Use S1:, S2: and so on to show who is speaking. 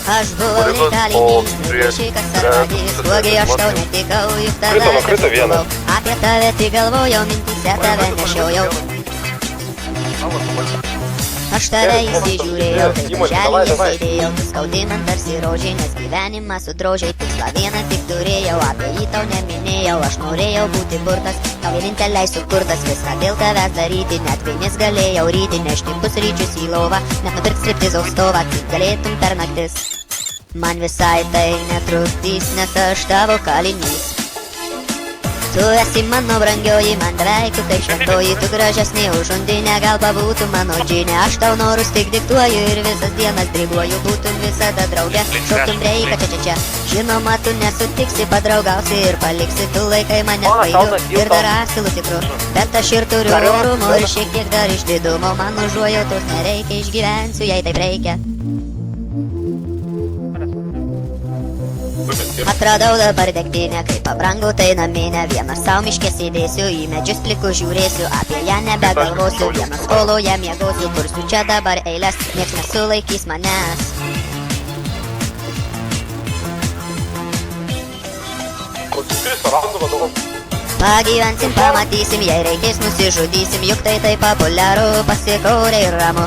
S1: Aš buvau kalinys, nešikas ar vagys, blogai aš tau netikau, juk tada buvau. Apie tave tik galvojau, mintyse tave nešiojau. Aš tave įsižiūrėjau, tai darželyje sėdėjau, nuskaudai man tarsi rožiai, nes gyvenimą sudrožiai, tikslą vieną tik turėjau, apie jį tau neminėjau, aš norėjau būti burtas, tau vieninteliai sukurtas, viską dėl tavęs daryti, net vienis galėjau ryti, nešti pusryčius į lovą, net nupirkt striptizo stovą, kaip galėtum per naktis. Man visai tai netrukdys, nes aš tavo kalinys. Tu esi mano brangioji, man beveik tu kaip šventoji, tu gražesnė už undinę, gal pabūtų mano džinė. Aš tau norus tik diktuoju ir visas dienas driguoju, būtum visada draugė, šoktum reiką čia. Žinoma, tu nesutiksi, padraugausi ir paliksi, tu laikai mane kvailu ir dar asilu tikru. Bet aš ir turiu orumo ir šiek tiek dar išdidumo, man užuojautos nereikia, išgyvensiu, jei taip reikia. Atradau dabar degtinę, kai pabrango tai naminė, vienas sau miške sėdėsiu, į medžius plikus žiūrėsiu, apie ją nebegalvosiu, vienas skoloje miegosiu, kursiu čia dabar eilės, nieks nesulaikys manęs. Pagyvensim, pamatysim, jei reikės nusižudysim, juk tai taip populiaru, pasikorė ir ramu.